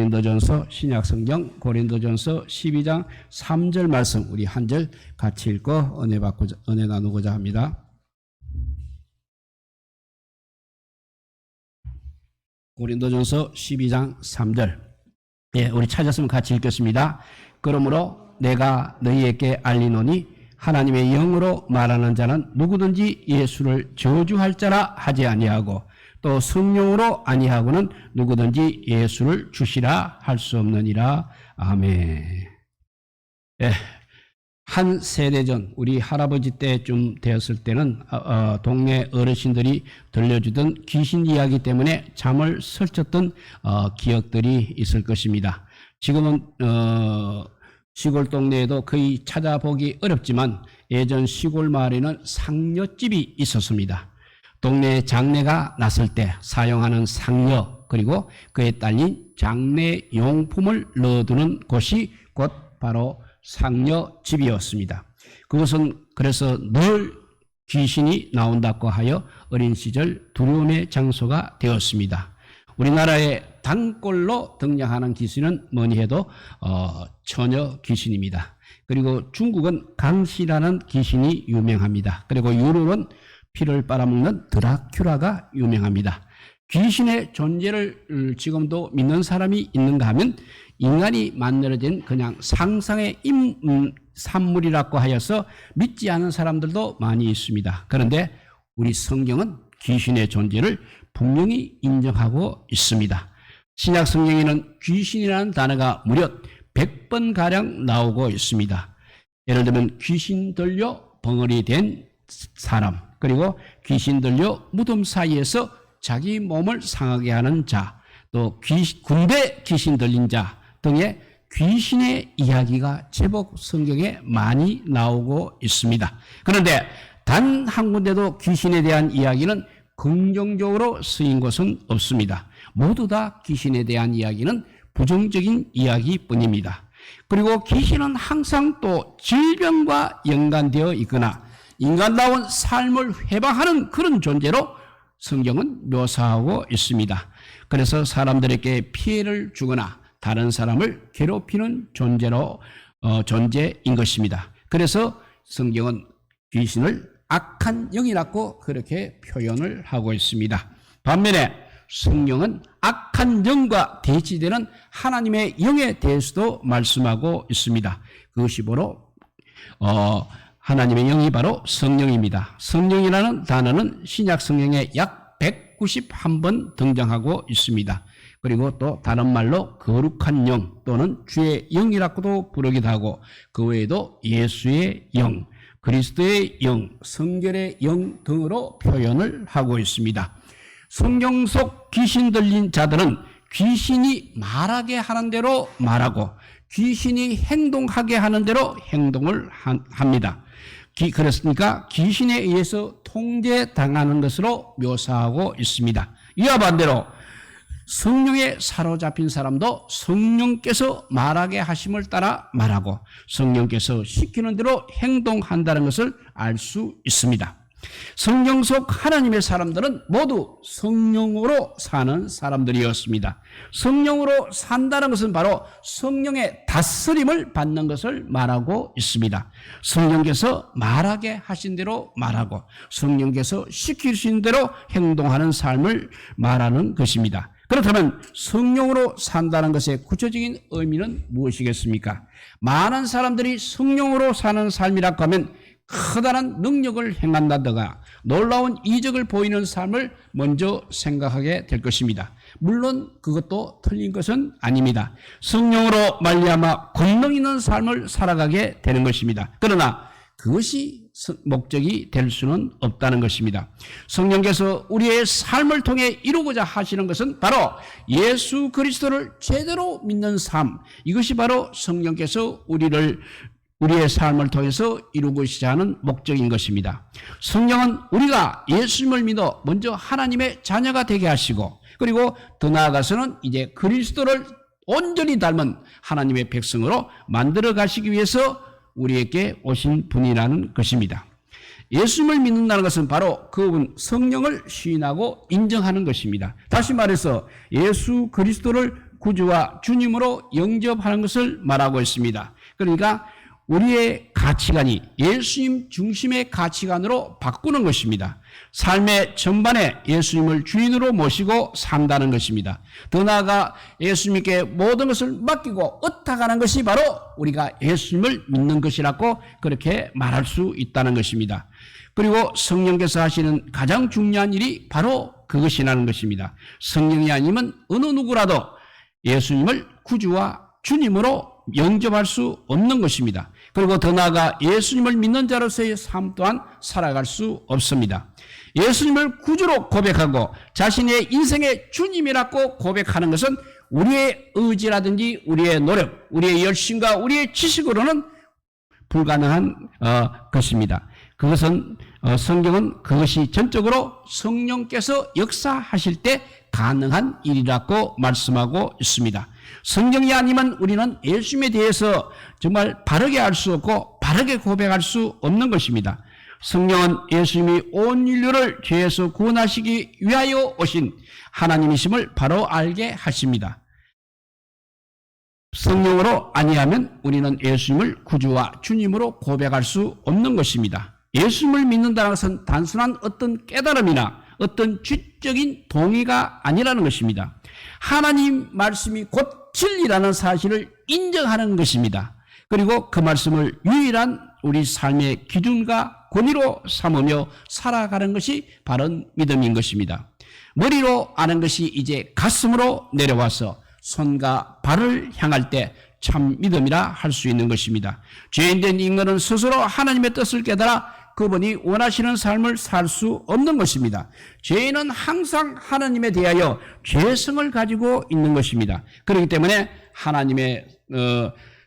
고린도전서 신약성경 고린도전서 12장 3절 말씀 우리 한 절 같이 읽고 은혜 나누고자 합니다. 고린도전서 12장 3절. 예, 우리 찾았으면 같이 읽겠습니다. 그러므로 내가 너희에게 알리노니 하나님의 영으로 말하는 자는 누구든지 예수를 저주할 자라 하지 아니하고 또 성령으로 아니하고는 누구든지 예수를 주시라 할 수 없느니라. 아멘. 예, 한 세대 전 우리 할아버지 때쯤 되었을 때는 동네 어르신들이 들려주던 귀신 이야기 때문에 잠을 설쳤던 기억들이 있을 것입니다. 지금은 시골 동네에도 거의 찾아보기 어렵지만 예전 시골 마을에는 상녀집이 있었습니다. 동네에 장례가 났을 때 사용하는 상녀 그리고 그에 딸린 장례 용품을 넣어두는 곳이 곧 바로 상녀집이었습니다. 그것은 그래서 늘 귀신이 나온다고 하여 어린 시절 두려움의 장소가 되었습니다. 우리나라의 단골로 등장하는 귀신은 뭐니 해도 처녀 귀신입니다. 그리고 중국은 강시라는 귀신이 유명합니다. 그리고 유럽은 피를 빨아먹는 드라큘라가 유명합니다. 귀신의 존재를 지금도 믿는 사람이 있는가 하면 인간이 만들어진 그냥 상상의 산물이라고 하여서 믿지 않는 사람들도 많이 있습니다. 그런데 우리 성경은 귀신의 존재를 분명히 인정하고 있습니다. 신약 성경에는 귀신이라는 단어가 무려 100번가량 나오고 있습니다. 예를 들면 귀신 들려 벙어리 된 사람, 그리고 귀신 들려 무덤 사이에서 자기 몸을 상하게 하는 자, 또 군대 귀신 들린 자 등의 귀신의 이야기가 제법 성경에 많이 나오고 있습니다. 그런데 단 한 군데도 귀신에 대한 이야기는 긍정적으로 쓰인 것은 없습니다. 모두 다 귀신에 대한 이야기는 부정적인 이야기뿐입니다. 그리고 귀신은 항상 또 질병과 연관되어 있거나 인간다운 삶을 회방하는 그런 존재로 성경은 묘사하고 있습니다. 그래서 사람들에게 피해를 주거나 다른 사람을 괴롭히는 존재인 것입니다. 그래서 성경은 귀신을 악한 영이라고 그렇게 표현을 하고 있습니다. 반면에 성경은 악한 영과 대치되는 하나님의 영에 대해서도 말씀하고 있습니다. 그것이 바로 하나님의 영이 바로 성령입니다. 성령이라는 단어는 신약 성경에 약 191번 등장하고 있습니다. 그리고 또 다른 말로 거룩한 영 또는 주의 영이라고도 부르기도 하고 그 외에도 예수의 영, 그리스도의 영, 성결의 영 등으로 표현을 하고 있습니다. 성경 속 귀신 들린 자들은 귀신이 말하게 하는 대로 말하고 귀신이 행동하게 하는 대로 행동을 합니다. 그렇습니까? 귀신에 의해서 통제당하는 것으로 묘사하고 있습니다. 이와 반대로 성령에 사로잡힌 사람도 성령께서 말하게 하심을 따라 말하고 성령께서 시키는 대로 행동한다는 것을 알 수 있습니다. 성령 속 하나님의 사람들은 모두 성령으로 사는 사람들이었습니다. 성령으로 산다는 것은 바로 성령의 다스림을 받는 것을 말하고 있습니다. 성령께서 말하게 하신 대로 말하고 성령께서 시키신 대로 행동하는 삶을 말하는 것입니다. 그렇다면 성령으로 산다는 것의 구체적인 의미는 무엇이겠습니까? 많은 사람들이 성령으로 사는 삶이라고 하면 커다란 능력을 행한다든가 놀라운 이적을 보이는 삶을 먼저 생각하게 될 것입니다. 물론 그것도 틀린 것은 아닙니다. 성령으로 말미암아 권능 있는 삶을 살아가게 되는 것입니다. 그러나 그것이 목적이 될 수는 없다는 것입니다. 성령께서 우리의 삶을 통해 이루고자 하시는 것은 바로 예수 그리스도를 제대로 믿는 삶, 이것이 바로 성령께서 우리의 삶을 통해서 이루고자 하는 목적인 것입니다. 성령은 우리가 예수님을 믿어 먼저 하나님의 자녀가 되게 하시고 그리고 더 나아가서는 이제 그리스도를 온전히 닮은 하나님의 백성으로 만들어 가시기 위해서 우리에게 오신 분이라는 것입니다. 예수님을 믿는다는 것은 바로 그분 성령을 시인하고 인정하는 것입니다. 다시 말해서 예수 그리스도를 구주와 주님으로 영접하는 것을 말하고 있습니다. 그러니까 우리의 가치관이 예수님 중심의 가치관으로 바꾸는 것입니다. 삶의 전반에 예수님을 주인으로 모시고 산다는 것입니다. 더 나아가 예수님께 모든 것을 맡기고 얻어가는 것이 바로 우리가 예수님을 믿는 것이라고 그렇게 말할 수 있다는 것입니다. 그리고 성령께서 하시는 가장 중요한 일이 바로 그것이라는 것입니다. 성령이 아니면 어느 누구라도 예수님을 구주와 주님으로 영접할 수 없는 것입니다. 그리고 더 나아가 예수님을 믿는 자로서의 삶 또한 살아갈 수 없습니다. 예수님을 구주로 고백하고 자신의 인생의 주님이라고 고백하는 것은 우리의 의지라든지 우리의 노력, 우리의 열심과 우리의 지식으로는 불가능한 것입니다. 그것은 성경은 그것이 전적으로 성령께서 역사하실 때 가능한 일이라고 말씀하고 있습니다. 성령이 아니면 우리는 예수님에 대해서 정말 바르게 알 수 없고 바르게 고백할 수 없는 것입니다. 성령은 예수님이 온 인류를 죄에서 구원하시기 위하여 오신 하나님이심을 바로 알게 하십니다. 성령으로 아니하면 우리는 예수님을 구주와 주님으로 고백할 수 없는 것입니다. 예수님을 믿는다는 것은 단순한 어떤 깨달음이나 어떤 지적인 동의가 아니라는 것입니다. 하나님 말씀이 곧 진리라는 사실을 인정하는 것입니다. 그리고 그 말씀을 유일한 우리 삶의 기준과 권위로 삼으며 살아가는 것이 바른 믿음인 것입니다. 머리로 아는 것이 이제 가슴으로 내려와서 손과 발을 향할 때 참 믿음이라 할 수 있는 것입니다. 죄인된 인간은 스스로 하나님의 뜻을 깨달아 그분이 원하시는 삶을 살 수 없는 것입니다. 죄인은 항상 하나님에 대하여 죄성을 가지고 있는 것입니다. 그렇기 때문에 하나님의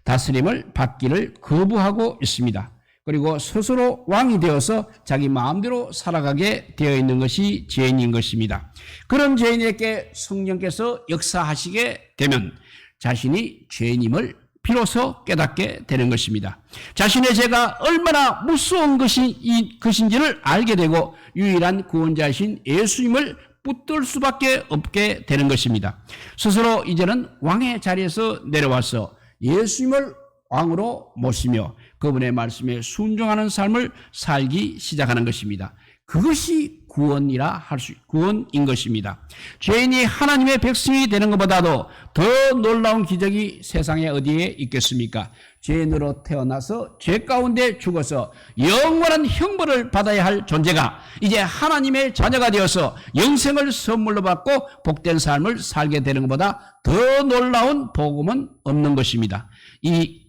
다스림을 받기를 거부하고 있습니다. 그리고 스스로 왕이 되어서 자기 마음대로 살아가게 되어 있는 것이 죄인인 것입니다. 그런 죄인에게 성령께서 역사하시게 되면 자신이 죄인임을 비로소 깨닫게 되는 것입니다. 자신의 죄가 얼마나 무서운 것인지를 알게 되고 유일한 구원자이신 예수님을 붙들 수밖에 없게 되는 것입니다. 스스로 이제는 왕의 자리에서 내려와서 예수님을 왕으로 모시며 그분의 말씀에 순종하는 삶을 살기 시작하는 것입니다. 그것이 구원인 것입니다. 죄인이 하나님의 백성이 되는 것보다도 더 놀라운 기적이 세상에 어디에 있겠습니까? 죄인으로 태어나서 죄 가운데 죽어서 영원한 형벌을 받아야 할 존재가 이제 하나님의 자녀가 되어서 영생을 선물로 받고 복된 삶을 살게 되는 것보다 더 놀라운 복음은 없는 것입니다.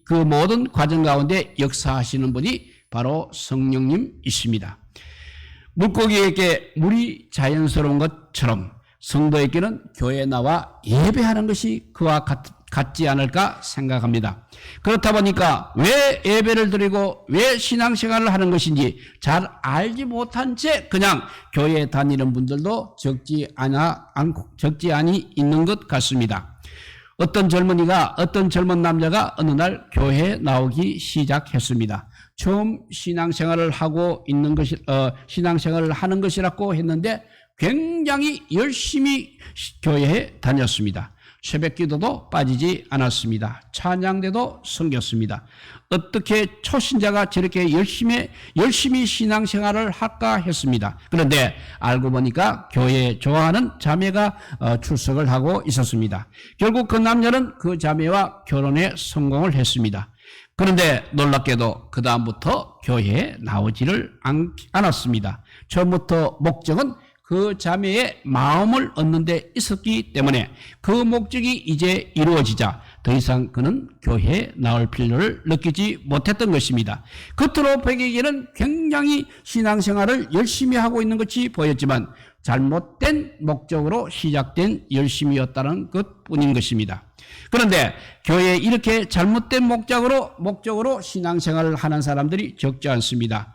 그 모든 과정 가운데 역사하시는 분이 바로 성령님이십니다. 물고기에게 물이 자연스러운 것처럼 성도에게는 교회에 나와 예배하는 것이 그와 같지 않을까 생각합니다. 그렇다 보니까 왜 예배를 드리고 왜 신앙생활을 하는 것인지 잘 알지 못한 채 그냥 교회에 다니는 분들도 적지 않이 있는 것 같습니다. 어떤 젊은 남자가 어느 날 교회에 나오기 시작했습니다. 처음 신앙생활을 하는 것이라고 했는데 굉장히 열심히 교회에 다녔습니다. 새벽 기도도 빠지지 않았습니다. 찬양대도 섬겼습니다. 어떻게 초신자가 저렇게 열심히 신앙생활을 할까 했습니다. 그런데 알고 보니까 교회에 좋아하는 자매가 출석을 하고 있었습니다. 결국 그 남자는 그 자매와 결혼에 성공을 했습니다. 그런데 놀랍게도 그 다음부터 교회에 나오지를 않았습니다. 처음부터 목적은 그 자매의 마음을 얻는 데 있었기 때문에 그 목적이 이제 이루어지자 더 이상 그는 교회에 나올 필요를 느끼지 못했던 것입니다. 겉으로 보기에는 굉장히 신앙생활을 열심히 하고 있는 것이 보였지만 잘못된 목적으로 시작된 열심이었다는 것뿐인 것입니다. 그런데 교회에 이렇게 잘못된 목적으로 신앙생활을 하는 사람들이 적지 않습니다.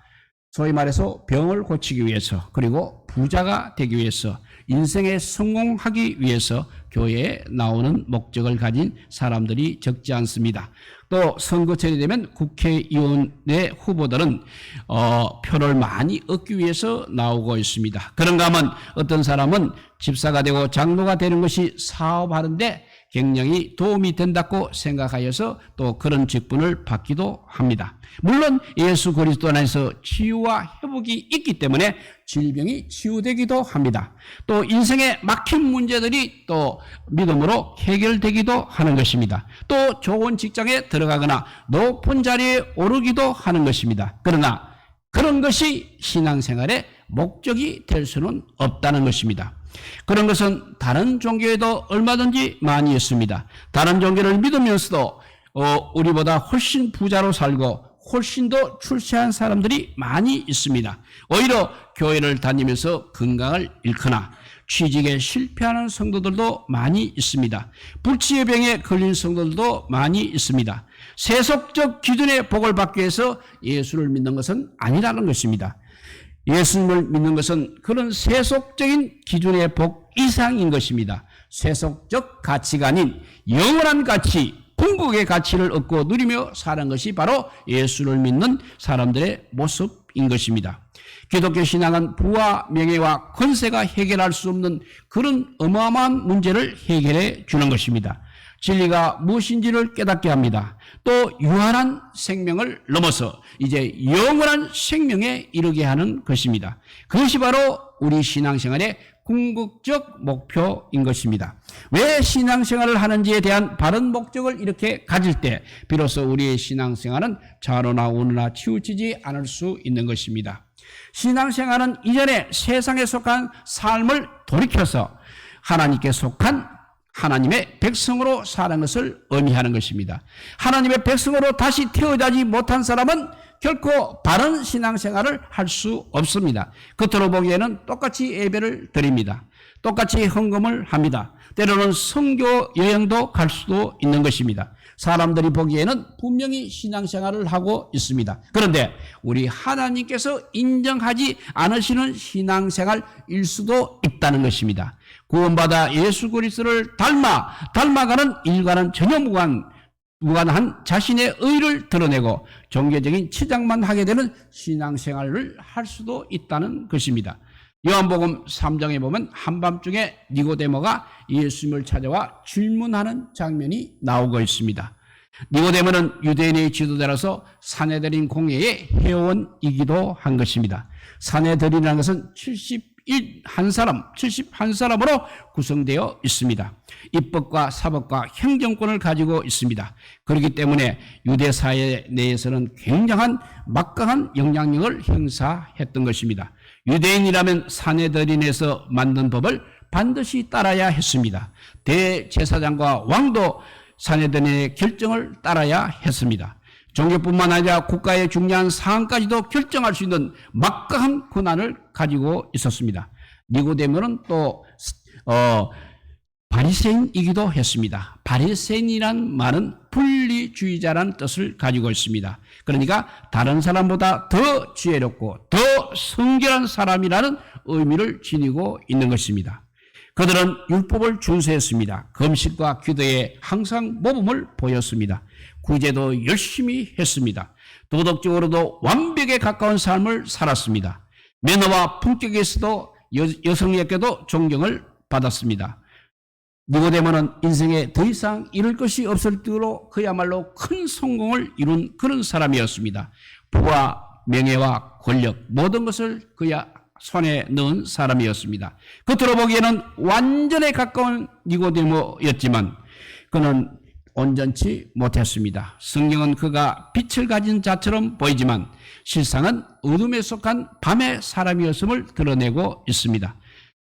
소위 말해서 병을 고치기 위해서 그리고 부자가 되기 위해서 인생에 성공하기 위해서 교회에 나오는 목적을 가진 사람들이 적지 않습니다. 또 선거철이 되면 국회의원의 후보들은 표를 많이 얻기 위해서 나오고 있습니다. 그런가 하면 어떤 사람은 집사가 되고 장로가 되는 것이 사업하는데 굉장히 도움이 된다고 생각하여서 또 그런 직분을 받기도 합니다. 물론 예수 그리스도 안에서 치유와 회복이 있기 때문에 질병이 치유되기도 합니다. 또 인생에 막힌 문제들이 또 믿음으로 해결되기도 하는 것입니다. 또 좋은 직장에 들어가거나 높은 자리에 오르기도 하는 것입니다. 그러나 그런 것이 신앙생활의 목적이 될 수는 없다는 것입니다. 그런 것은 다른 종교에도 얼마든지 많이 있습니다. 다른 종교를 믿으면서도 우리보다 훨씬 부자로 살고 훨씬 더 출세한 사람들이 많이 있습니다. 오히려 교회를 다니면서 건강을 잃거나 취직에 실패하는 성도들도 많이 있습니다. 불치의 병에 걸린 성도들도 많이 있습니다. 세속적 기준의 복을 받기 위해서 예수를 믿는 것은 아니라는 것입니다. 예수님을 믿는 것은 그런 세속적인 기준의 복 이상인 것입니다. 세속적 가치가 아닌 영원한 가치, 궁극의 가치를 얻고 누리며 사는 것이 바로 예수를 믿는 사람들의 모습인 것입니다. 기독교 신앙은 부와 명예와 권세가 해결할 수 없는 그런 어마어마한 문제를 해결해 주는 것입니다. 진리가 무엇인지를 깨닫게 합니다. 또 유한한 생명을 넘어서 이제 영원한 생명에 이르게 하는 것입니다. 그것이 바로 우리 신앙생활의 궁극적 목표인 것입니다. 왜 신앙생활을 하는지에 대한 바른 목적을 이렇게 가질 때 비로소 우리의 신앙생활은 좌로나 우로나 치우치지 않을 수 있는 것입니다. 신앙생활은 이전에 세상에 속한 삶을 돌이켜서 하나님께 속한 하나님의 백성으로 사는 것을 의미하는 것입니다. 하나님의 백성으로 다시 태어나지 못한 사람은 결코 바른 신앙생활을 할 수 없습니다. 겉으로 보기에는 똑같이 예배를 드립니다. 똑같이 헌금을 합니다. 때로는 선교 여행도 갈 수도 있는 것입니다. 사람들이 보기에는 분명히 신앙생활을 하고 있습니다. 그런데 우리 하나님께서 인정하지 않으시는 신앙생활일 수도 있다는 것입니다. 구원받아 예수 그리스도를 닮아가는 일과는 전혀 무관한 자신의 의를 드러내고 종교적인 치장만 하게 되는 신앙생활을 할 수도 있다는 것입니다. 요한복음 3장에 보면 한밤중에 니고데모가 예수님을 찾아와 질문하는 장면이 나오고 있습니다. 니고데모는 유대인의 지도자로서 사내들인 공회의 회원이기도 한 것입니다. 사내들이라는 것은 71사람으로 구성되어 있습니다. 입법과 사법과 행정권을 가지고 있습니다. 그렇기 때문에 유대 사회 내에서는 굉장한 막강한 영향력을 행사했던 것입니다. 유대인이라면 사내들인에서 만든 법을 반드시 따라야 했습니다. 대제사장과 왕도 사내들인의 결정을 따라야 했습니다. 종교뿐만 아니라 국가의 중요한 사항까지도 결정할 수 있는 막강한 권한을 가지고 있었습니다. 니고데모는 또 바리새인이기도 했습니다. 바리새인이란 말은 분리주의자라는 뜻을 가지고 있습니다. 그러니까 다른 사람보다 더 지혜롭고 더 성결한 사람이라는 의미를 지니고 있는 것입니다. 그들은 율법을 준수했습니다. 금식과 기도에 항상 모범을 보였습니다. 구제도 열심히 했습니다. 도덕적으로도 완벽에 가까운 삶을 살았습니다. 매너와 품격에서도 여성에게도 존경을 받았습니다. 니고데모는 인생에 더 이상 이룰 것이 없을 정도로 그야말로 큰 성공을 이룬 그런 사람이었습니다. 부와 명예와 권력 모든 것을 그야 손에 넣은 사람이었습니다. 겉으로 보기에는 완전에 가까운 니고데모였지만 그는 온전치 못했습니다. 성경은 그가 빛을 가진 자처럼 보이지만 실상은 어둠에 속한 밤의 사람이었음을 드러내고 있습니다.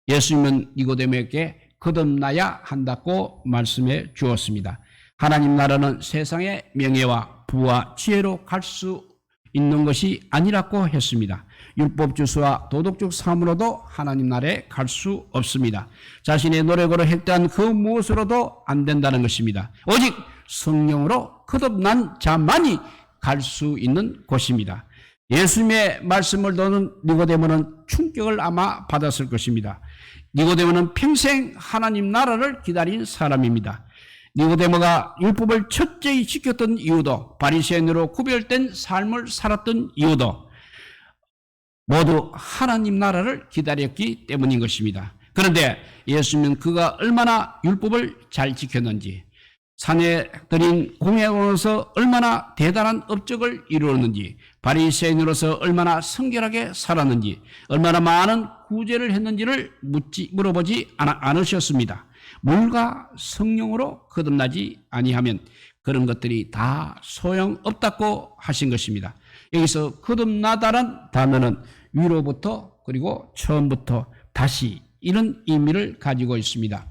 예수님은 니고데모에게 거듭나야 한다고 말씀해 주었습니다. 하나님 나라는 세상의 명예와 부와 지혜로 갈 수 있는 것이 아니라고 했습니다. 율법주수와 도덕적 삶으로도 하나님 나라에 갈 수 없습니다. 자신의 노력으로 했던 그 무엇으로도 안 된다는 것입니다. 오직 성령으로 거듭난 자만이 갈 수 있는 곳입니다. 예수님의 말씀을 듣는 니고데모는 충격을 아마 받았을 것입니다. 니고데모는 평생 하나님 나라를 기다린 사람입니다. 니고데모가 율법을 철저히 지켰던 이유도 바리새인으로 구별된 삶을 살았던 이유도 모두 하나님 나라를 기다렸기 때문인 것입니다. 그런데 예수님은 그가 얼마나 율법을 잘 지켰는지, 산에 드린 공회원으로서 얼마나 대단한 업적을 이루었는지, 바리새인으로서 얼마나 성결하게 살았는지, 얼마나 많은 구제를 했는지를 물어보지 않으셨습니다. 물과 성령으로 거듭나지 아니하면 그런 것들이 다 소용없다고 하신 것입니다. 여기서 거듭나다란 단어는 위로부터 그리고 처음부터 다시 이런 의미를 가지고 있습니다.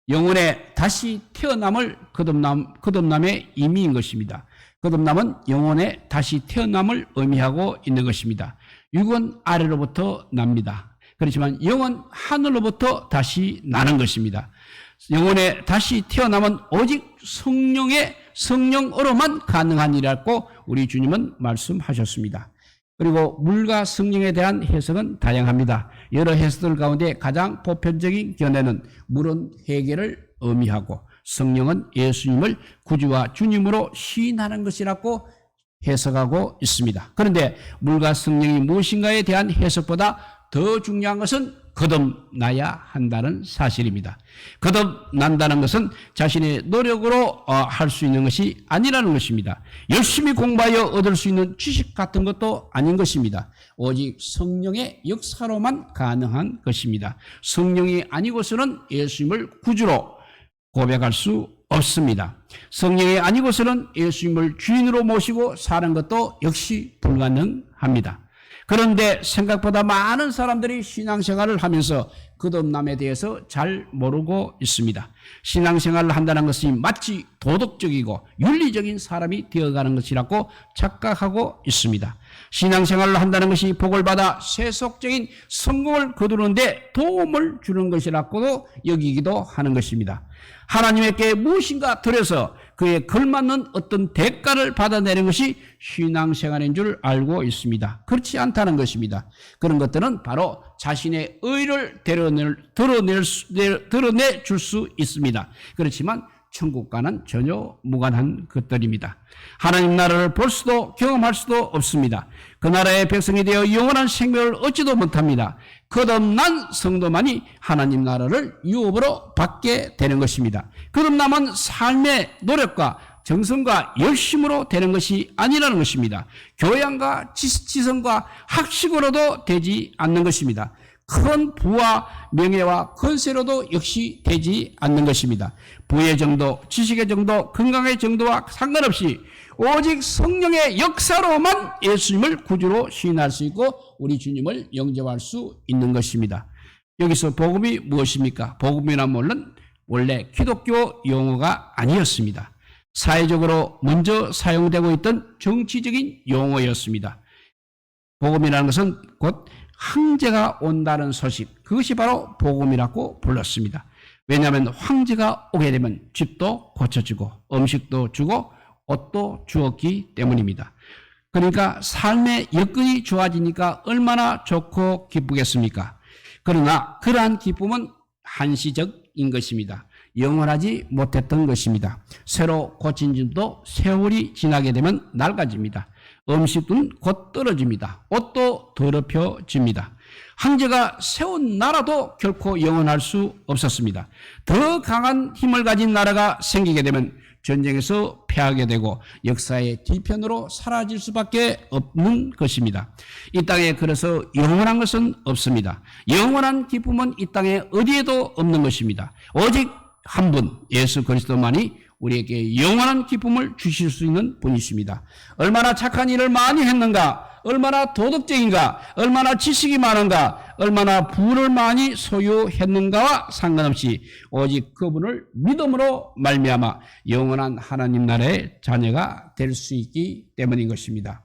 영혼의 다시 태어남을 거듭남의 의미인 것입니다. 거듭남은 영혼의 다시 태어남을 의미하고 있는 것입니다. 육은 아래로부터 납니다. 그렇지만 영은 하늘로부터 다시 나는 것입니다. 영혼의 다시 태어남은 오직 성령으로만 가능한 일이라고 우리 주님은 말씀하셨습니다. 그리고 물과 성령에 대한 해석은 다양합니다. 여러 해석들 가운데 가장 보편적인 견해는 물은 회개를 의미하고 성령은 예수님을 구주와 주님으로 시인하는 것이라고 해석하고 있습니다. 그런데 물과 성령이 무엇인가에 대한 해석보다 더 중요한 것은 거듭나야 한다는 사실입니다. 거듭난다는 것은 자신의 노력으로 할 수 있는 것이 아니라는 것입니다. 열심히 공부하여 얻을 수 있는 지식 같은 것도 아닌 것입니다. 오직 성령의 역사로만 가능한 것입니다. 성령이 아니고서는 예수님을 구주로 고백할 수 없습니다. 성령이 아니고서는 예수님을 주인으로 모시고 사는 것도 역시 불가능합니다. 그런데 생각보다 많은 사람들이 신앙생활을 하면서 거듭남에 대해서 잘 모르고 있습니다. 신앙생활을 한다는 것이 마치 도덕적이고 윤리적인 사람이 되어가는 것이라고 착각하고 있습니다. 신앙생활을 한다는 것이 복을 받아 세속적인 성공을 거두는데 도움을 주는 것이라고도 여기기도 하는 것입니다. 하나님께 무엇인가 드려서 그에 걸맞는 어떤 대가를 받아내는 것이 신앙생활인 줄 알고 있습니다. 그렇지 않다는 것입니다. 그런 것들은 바로 자신의 의를 드러내 줄 수 있습니다. 그렇지만 천국과는 전혀 무관한 것들입니다. 하나님 나라를 볼 수도 경험할 수도 없습니다. 그 나라의 백성이 되어 영원한 생명을 얻지도 못합니다. 거듭난 성도만이 하나님 나라를 유업으로 받게 되는 것입니다. 거듭남은 삶의 노력과 정성과 열심으로 되는 것이 아니라는 것입니다. 교양과 지성과 학식으로도 되지 않는 것입니다. 큰 부와 명예와 권세로도 역시 되지 않는 것입니다. 부의 정도, 지식의 정도, 건강의 정도와 상관없이 오직 성령의 역사로만 예수님을 구주로 시인할 수 있고 우리 주님을 영접할 수 있는 것입니다. 여기서 복음이 무엇입니까? 복음이란 말은 원래 기독교 용어가 아니었습니다. 사회적으로 먼저 사용되고 있던 정치적인 용어였습니다. 복음이라는 것은 곧 황제가 온다는 소식, 그것이 바로 복음이라고 불렀습니다. 왜냐하면 황제가 오게 되면 집도 고쳐지고 음식도 주고 옷도 주었기 때문입니다. 그러니까 삶의 여건이 좋아지니까 얼마나 좋고 기쁘겠습니까? 그러나 그러한 기쁨은 한시적인 것입니다. 영원하지 못했던 것입니다. 새로 고친 집도 세월이 지나게 되면 낡아집니다. 음식은 곧 떨어집니다. 옷도 더럽혀집니다. 황제가 세운 나라도 결코 영원할 수 없었습니다. 더 강한 힘을 가진 나라가 생기게 되면 전쟁에서 패하게 되고 역사의 뒤편으로 사라질 수밖에 없는 것입니다. 이 땅에 그래서 영원한 것은 없습니다. 영원한 기쁨은 이 땅에 어디에도 없는 것입니다. 오직 한 분, 예수 그리스도만이 우리에게 영원한 기쁨을 주실 수 있는 분이십니다. 얼마나 착한 일을 많이 했는가, 얼마나 도덕적인가, 얼마나 지식이 많은가, 얼마나 부를 많이 소유했는가와 상관없이 오직 그분을 믿음으로 말미암아 영원한 하나님 나라의 자녀가 될 수 있기 때문인 것입니다.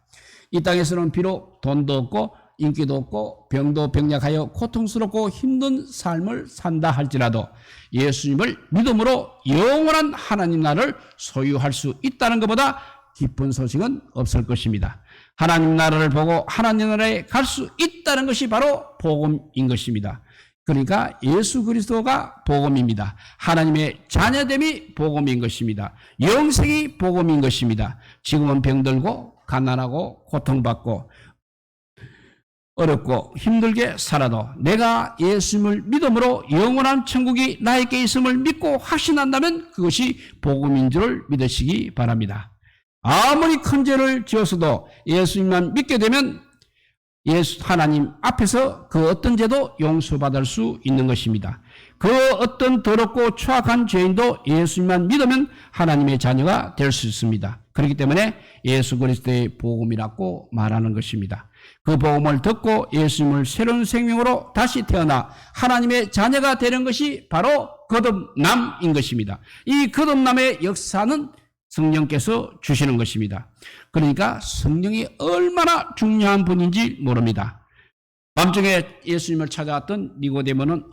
이 땅에서는 비록 돈도 없고 인기도 없고 병도 병약하여 고통스럽고 힘든 삶을 산다 할지라도 예수님을 믿음으로 영원한 하나님 나라를 소유할 수 있다는 것보다 기쁜 소식은 없을 것입니다. 하나님 나라를 보고 하나님 나라에 갈 수 있다는 것이 바로 복음인 것입니다. 그러니까 예수 그리스도가 복음입니다. 하나님의 자녀됨이 복음인 것입니다. 영생이 복음인 것입니다. 지금은 병들고 가난하고 고통받고 어렵고 힘들게 살아도 내가 예수님을 믿음으로 영원한 천국이 나에게 있음을 믿고 확신한다면 그것이 복음인 줄을 믿으시기 바랍니다. 아무리 큰 죄를 지었어도 예수님만 믿게 되면 하나님 앞에서 그 어떤 죄도 용서받을 수 있는 것입니다. 그 어떤 더럽고 추악한 죄인도 예수님만 믿으면 하나님의 자녀가 될 수 있습니다. 그렇기 때문에 예수 그리스도의 복음이라고 말하는 것입니다. 그 복음을 듣고 예수님을 새로운 생명으로 다시 태어나 하나님의 자녀가 되는 것이 바로 거듭남인 것입니다. 이 거듭남의 역사는 성령께서 주시는 것입니다. 그러니까 성령이 얼마나 중요한 분인지 모릅니다. 밤중에 예수님을 찾아왔던 니고데모는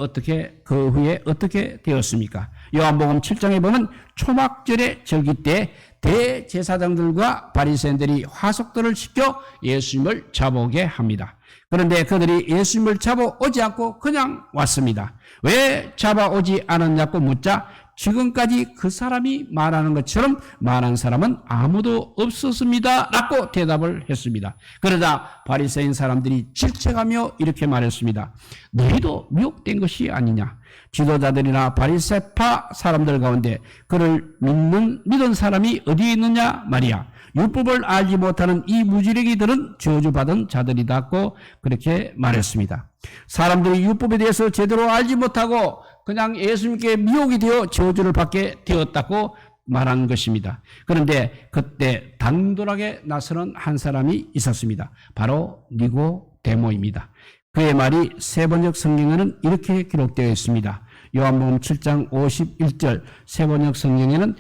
그 후에 어떻게 되었습니까? 요한복음 7장에 보면 초막절의 절기 때 대제사장들과 바리새인들이 화석들을 시켜 예수님을 잡아오게 합니다. 그런데 그들이 예수님을 잡아오지 않고 그냥 왔습니다. 왜 잡아오지 않았냐고 묻자 지금까지 그 사람이 말하는 것처럼 말한 사람은 아무도 없었습니다 라고 대답을 했습니다. 그러자 바리새인 사람들이 질책하며 이렇게 말했습니다. 너희도 미혹된 것이 아니냐. 지도자들이나 바리새파 사람들 가운데 그를 믿은 사람이 어디에 있느냐 말이야. 율법을 알지 못하는 이 무지랭이들은 저주받은 자들이다고 그렇게 말했습니다. 사람들이 율법에 대해서 제대로 알지 못하고 그냥 예수님께 미혹이 되어 저주를 받게 되었다고 말한 것입니다. 그런데 그때 당돌하게 나서는 한 사람이 있었습니다. 바로 니고데모입니다. 그의 말이 세번역 성경에는 이렇게 기록되어 있습니다. 요한복음 7장 51절 세번역 성경에는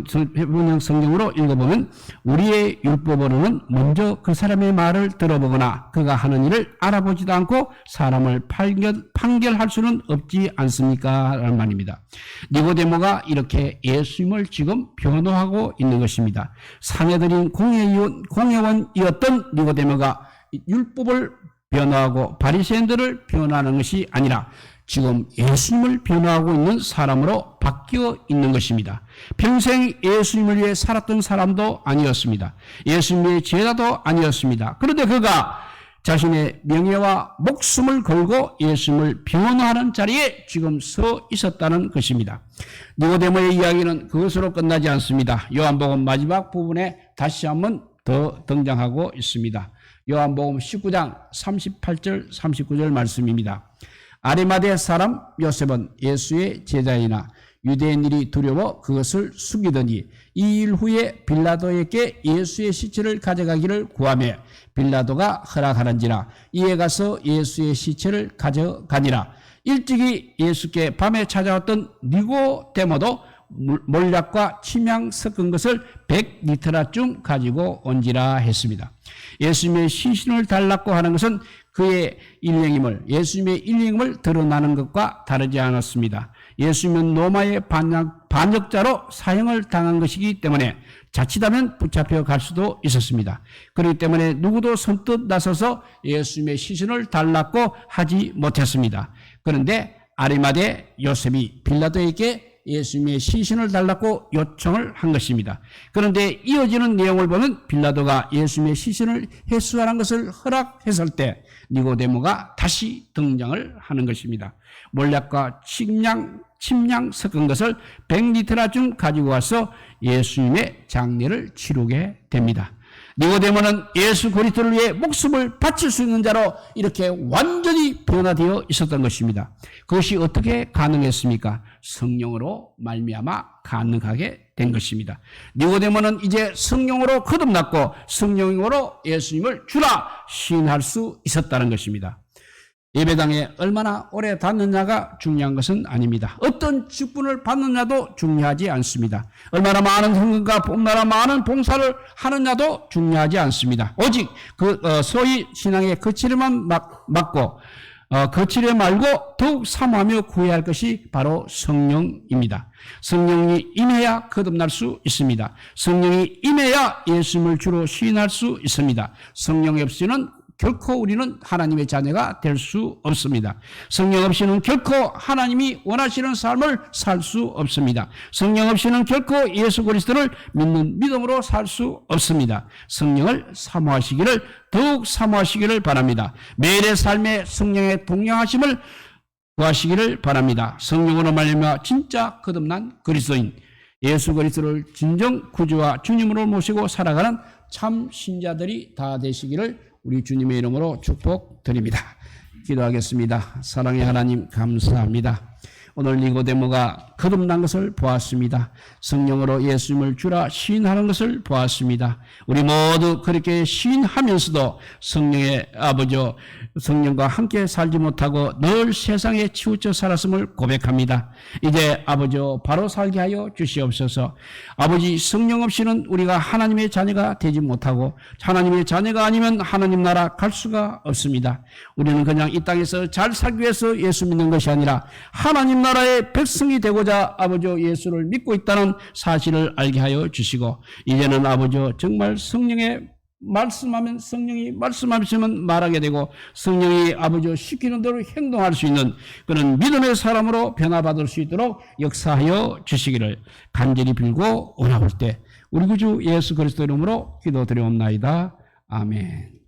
세번역 성경으로 읽어보면 우리의 율법으로는 먼저 그 사람의 말을 들어보거나 그가 하는 일을 알아보지도 않고 사람을 판결할 수는 없지 않습니까? 라는 말입니다. 니고데모가 이렇게 예수님을 지금 변호하고 있는 것입니다. 상해들인 공회원이었던 니고데모가 율법을 변호하고 바리새인들을 변호하는 것이 아니라 지금 예수님을 변호하고 있는 사람으로 바뀌어 있는 것입니다. 평생 예수님을 위해 살았던 사람도 아니었습니다. 예수님의 제자도 아니었습니다. 그런데 그가 자신의 명예와 목숨을 걸고 예수님을 변호하는 자리에 지금 서 있었다는 것입니다. 니고데모의 이야기는 그것으로 끝나지 않습니다. 요한복음 마지막 부분에 다시 한번 더 등장하고 있습니다. 요한복음 19장 38절 39절 말씀입니다. 아리마대 사람 요셉은 예수의 제자이나 유대인들이 두려워 그것을 숨기더니 이 일 후에 빌라도에게 예수의 시체를 가져가기를 구하며 빌라도가 허락하는지라 이에 가서 예수의 시체를 가져가니라. 일찍이 예수께 밤에 찾아왔던 니고데모도 몰약과 침향 섞은 것을 100리터라쯤 가지고 온지라 했습니다. 예수님의 시신을 달라고 하는 것은 그의 예수님의 일행임을 드러나는 것과 다르지 않았습니다. 예수님은 로마의 반역자로 사형을 당한 것이기 때문에 자칫하면 붙잡혀 갈 수도 있었습니다. 그렇기 때문에 누구도 선뜻 나서서 예수님의 시신을 달라고 하지 못했습니다. 그런데 아리마대 요셉이 빌라도에게 예수님의 시신을 달라고 요청을 한 것입니다. 그런데 이어지는 내용을 보면 빌라도가 예수님의 시신을 회수하는 것을 허락했을 때 니고데모가 다시 등장을 하는 것입니다. 몰약과 침량 섞은 것을 100리터라쯤 가지고 와서 예수님의 장례를 치르게 됩니다. 니고데모는 예수 그리스도를 위해 목숨을 바칠 수 있는 자로 이렇게 완전히 변화되어 있었던 것입니다. 그것이 어떻게 가능했습니까? 성령으로 말미암아 가능하게 된 것입니다. 니고데모는 이제 성령으로 거듭났고 성령으로 예수님을 주라 시인할 수 있었다는 것입니다. 예배당에 얼마나 오래 닿느냐가 중요한 것은 아닙니다. 어떤 직분을 받느냐도 중요하지 않습니다. 얼마나 많은 헌금과 얼마나 많은 봉사를 하느냐도 중요하지 않습니다. 오직 소위 신앙의 거칠에만 맞고 거칠에 말고 더욱 사모하며 구해야 할 것이 바로 성령입니다. 성령이 임해야 거듭날 수 있습니다. 성령이 임해야 예수님을 주로 시인할 수 있습니다. 성령이 없이는 결코 우리는 하나님의 자녀가 될 수 없습니다. 성령 없이는 결코 하나님이 원하시는 삶을 살 수 없습니다. 성령 없이는 결코 예수 그리스도를 믿는 믿음으로 살 수 없습니다. 성령을 사모하시기를, 더욱 사모하시기를 바랍니다. 매일의 삶에 성령의 동행하심을 구하시기를 바랍니다. 성령으로 말미암아 진짜 거듭난 그리스도인, 예수 그리스도를 진정 구주와 주님으로 모시고 살아가는 참 신자들이 다 되시기를 우리 주님의 이름으로 축복드립니다. 기도하겠습니다. 사랑의 하나님, 감사합니다. 오늘 니고데모가 거듭난 것을 보았습니다. 성령으로 예수님을 주라 시인하는 것을 보았습니다. 우리 모두 그렇게 시인하면서도 성령의 아버지, 성령과 함께 살지 못하고 늘 세상에 치우쳐 살았음을 고백합니다. 이제 아버지 바로 살게 하여 주시옵소서. 아버지, 성령 없이는 우리가 하나님의 자녀가 되지 못하고 하나님의 자녀가 아니면 하나님 나라 갈 수가 없습니다. 우리는 그냥 이 땅에서 잘 살기 위해서 예수 믿는 것이 아니라 하나님 나라의 백성이 되고자 아버지 예수를 믿고 있다는 사실을 알게 하여 주시고, 이제는 아버지 정말 성령의 말씀하면 성령이 말씀하시면 말하게 되고 성령이 아버지 시키는 대로 행동할 수 있는 그런 믿음의 사람으로 변화받을 수 있도록 역사하여 주시기를 간절히 빌고 원하올 때 우리 구주 예수 그리스도 이름으로 기도드리옵나이다. 아멘.